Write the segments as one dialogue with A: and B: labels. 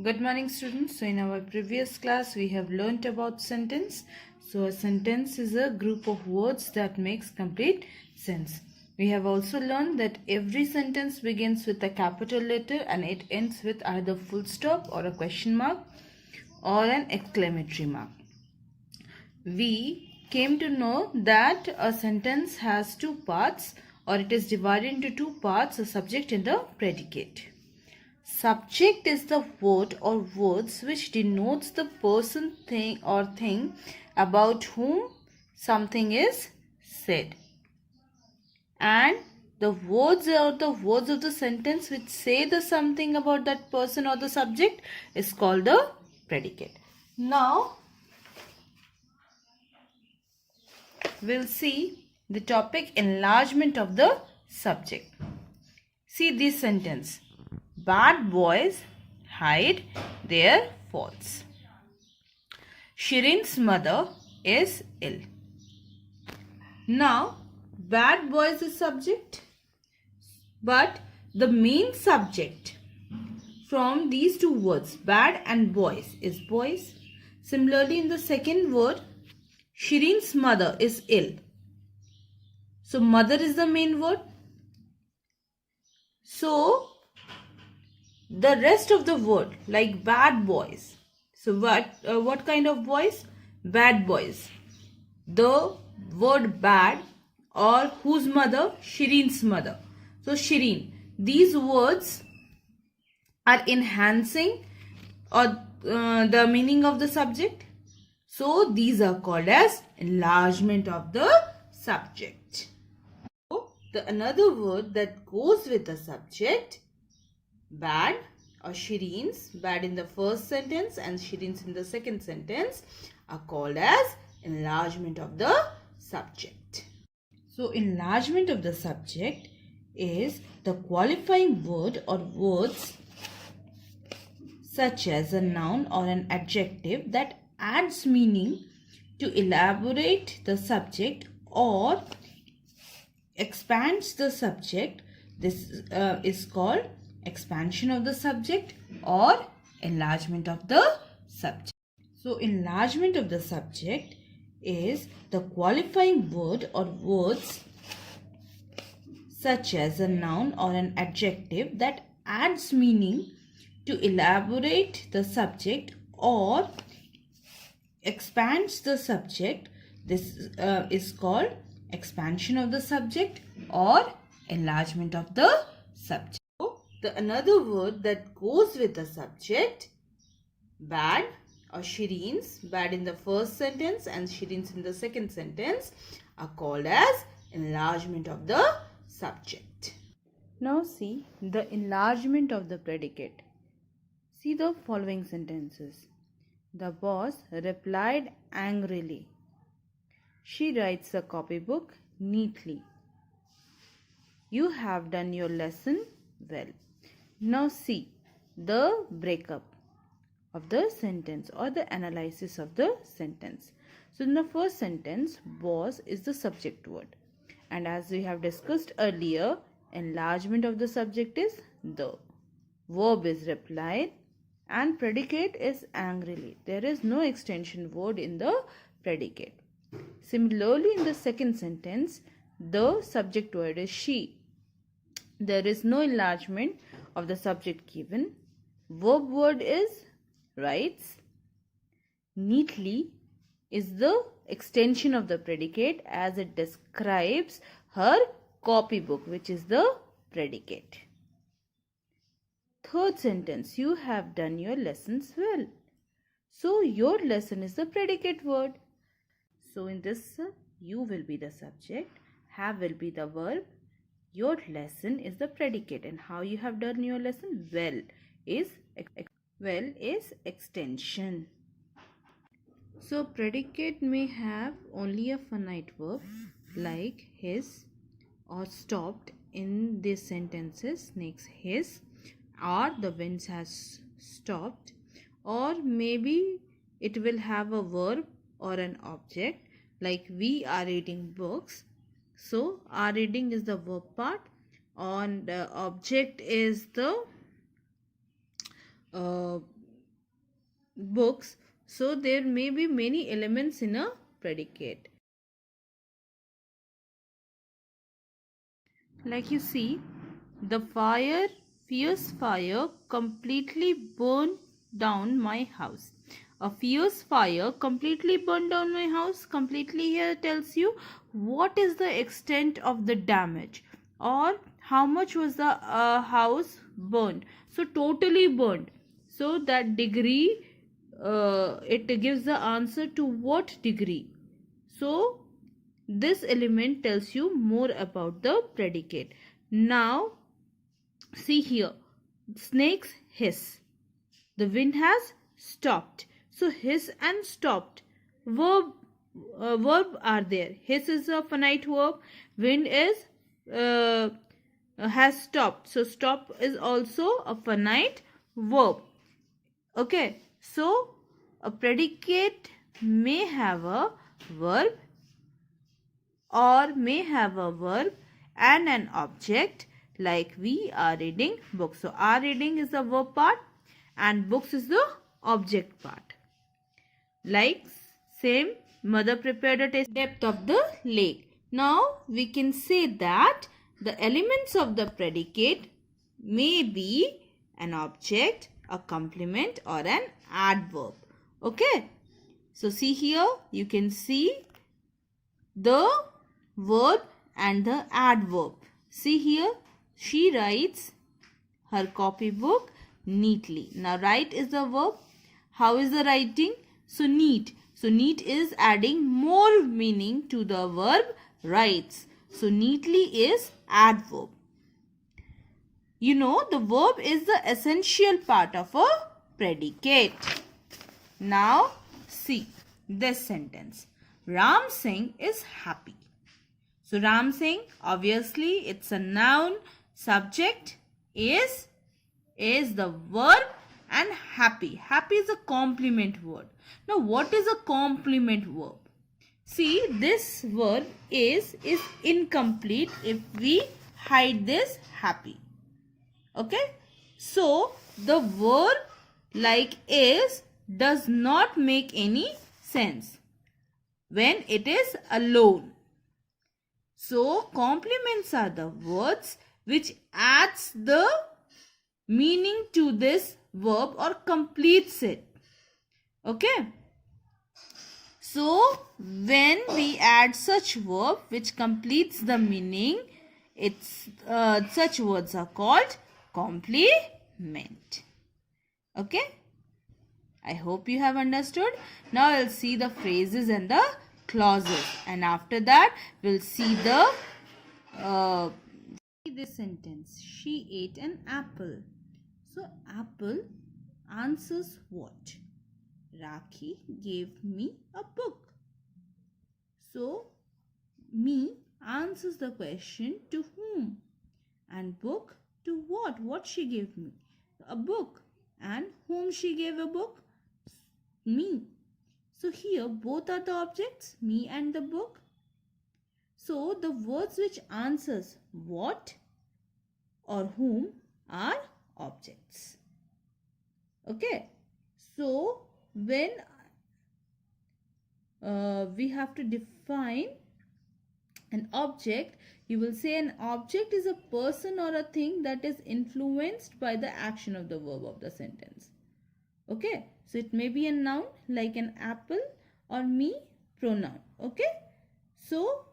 A: Good morning, students. So in our previous class we have learnt about sentence. So a sentence is a group of words that makes complete sense. We have also learned that every sentence begins with a capital letter and it ends with either full stop or a question mark or an exclamatory mark. We came to know that a sentence has two parts, or it is divided into two parts, a subject and the predicate. Subject is the word or words which denotes the person, thing or thing about whom something is said. And the words of the sentence which say the something about that person or the subject is called the predicate. Now we'll see the topic enlargement of the subject. See this sentence. Bad boys hide their faults. Shirin's mother is ill. Now, bad boys is subject, but the main subject from these two words, bad and boys, is boys. Similarly, in the second word, Shirin's mother is ill. So, mother is the main word. So, the rest of the word, like bad boys. So what kind of boys? Bad boys. The word bad or whose mother? Shirin's mother. So Shirin. These words are enhancing or the meaning of the subject. So these are called as enlargement of the subject. So, another word that goes with the subject, bad or Shirin's, bad in the first sentence and Shirin's in the second sentence, are called as enlargement of the subject. So enlargement of the subject is the qualifying word or words such as a noun or an adjective that adds meaning to elaborate the subject or expands the subject. This is called expansion of the subject or enlargement of the subject. So enlargement of the subject is the qualifying word or words such as a noun or an adjective that adds meaning to elaborate the subject or expands the subject. This is called expansion of the subject or enlargement of the subject. Another word that goes with the subject, bad or Shirin's, bad in the first sentence and Shirin's in the second sentence, are called as enlargement of the subject. Now see the enlargement of the predicate. See the following sentences. The boss replied angrily. She writes a copybook neatly. You have done your lesson well. Now see the breakup of the sentence or the analysis of the sentence. So in the first sentence, boss is the subject word. And as we have discussed earlier, enlargement of the subject is the. Verb is replied and predicate is angrily. There is no extension word in the predicate. Similarly, in the second sentence, the subject word is she. There is no enlargement of the subject given. Verb word is writes. Neatly is the extension of the predicate as it describes her copybook, which is the predicate. Third sentence, you have done your lessons well. So your lesson is the predicate word. So in this, you will be the subject, have will be the verb, your lesson is the predicate, and how you have done your lesson well is extension. So predicate may have only a finite verb like his or stopped in these sentences. Next, his or the winds has stopped, or maybe it will have a verb or an object like we are reading books. So our reading is the verb part and the object is the books, so there may be many elements in a predicate. Like you see, the fierce fire completely burned down my house. A fierce fire completely burned down my house. Completely here tells you what is the extent of the damage or how much was the house burned. So totally burned. So that degree, it gives the answer to what degree. So this element tells you more about the predicate. Now see here, snakes hiss. The wind has stopped. So hiss and stopped. Verb are there. Hiss is a finite verb. Wind is has stopped. So stop is also a finite verb. Okay. So a predicate may have a verb or may have a verb and an object, like we are reading books. So are reading is the verb part and books is the object part. Like same, mother prepared a taste depth of the lake. Now we can say that the elements of the predicate may be an object, a complement or an adverb. Okay. So see here, you can see the verb and the adverb. See here, she writes her copybook neatly. Now write is the verb. How is the writing? So neat. So neat is adding more meaning to the verb writes. So neatly is adverb. You know, the verb is the essential part of a predicate. Now see this sentence. Ram Singh is happy. So Ram Singh, obviously it's a noun. Subject is the verb and happy. Happy is a complement word. Now what is a complement verb? See, this verb is incomplete if we hide this happy. Okay. So the verb like is does not make any sense when it is alone. So complements are the words which adds the meaning to this verb or completes it. Okay. So when we add such verb which completes the meaning, it's such words are called complement. Okay. I hope you have understood. Now we'll see the phrases and the clauses, and after that we'll see the this sentence. She ate an apple. So apple answers what? Rakhi gave me a book. So me answers the question to whom, and book to what? What she gave me? A book. And whom she gave a book? Me. So here both are the objects, me and the book. So the words which answers what or whom are objects. Okay. So when we have to define an object, you will say an object is a person or a thing that is influenced by the action of the verb of the sentence. Okay. So it may be a noun like an apple, or me, pronoun. Okay. So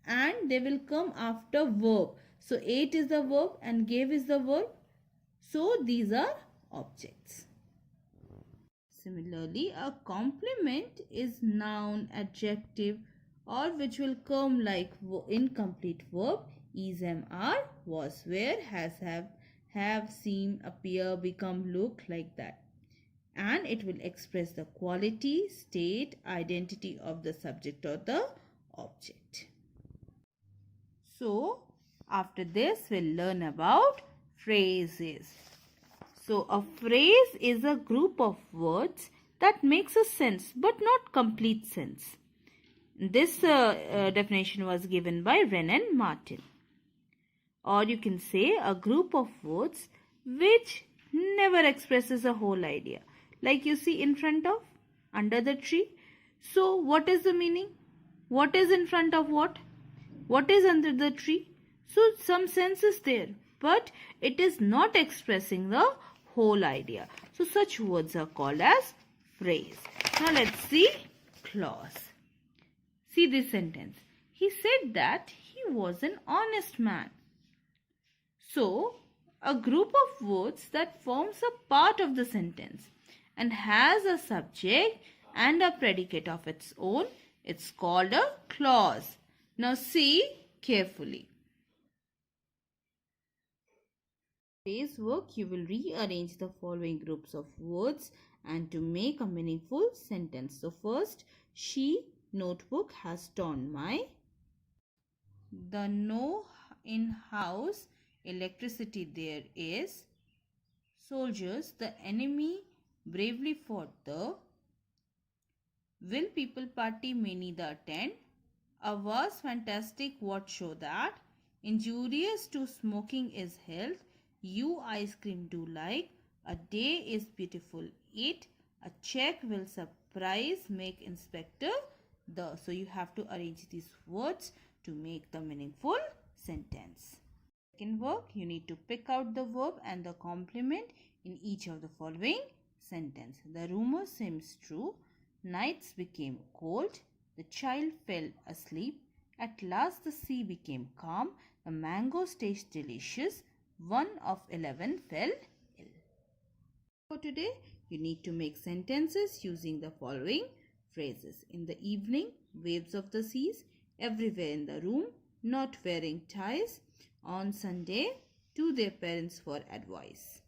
A: and they will come after verb. So ate is the verb and gave is the verb. So these are objects. Similarly, a complement is noun, adjective, or which will come like incomplete verb. Is, am, are, was, were, has, have, seem, appear, become, look, like that. And it will express the quality, state, identity of the subject or the object. So after this we'll learn about phrases. So a phrase is a group of words that makes a sense but not complete sense. This definition was given by Wren and Martin. Or you can say a group of words which never expresses a whole idea. like you see in front of, under the tree. So what is the meaning? What is in front of what? What is under the tree? So some sense is there, but it is not expressing the whole idea. So such words are called as phrase. Now let's see clause. See this sentence. He said that he was an honest man. So a group of words that forms a part of the sentence and has a subject and a predicate of its own, it's called a clause. Now see carefully. Today's work, you will rearrange the following groups of words and to make a meaningful sentence. So first, she notebook has torn my. The no in house, electricity there is. Soldiers, the enemy bravely fought the. Will people party may neither attend. A vast fantastic what show that. Injurious to smoking is health. You ice cream do like. A day is beautiful eat. A check will surprise make inspector the. So you have to arrange these words to make the meaningful sentence. Second work, you need to pick out the verb and the complement in each of the following sentence. The rumor seems true. Nights became cold. The child fell asleep. At last the sea became calm. The mangoes taste delicious. 1 of 11 fell ill. For today, you need to make sentences using the following phrases. In the evening, waves of the seas. Everywhere in the room. Not wearing ties. On Sunday, to their parents for advice.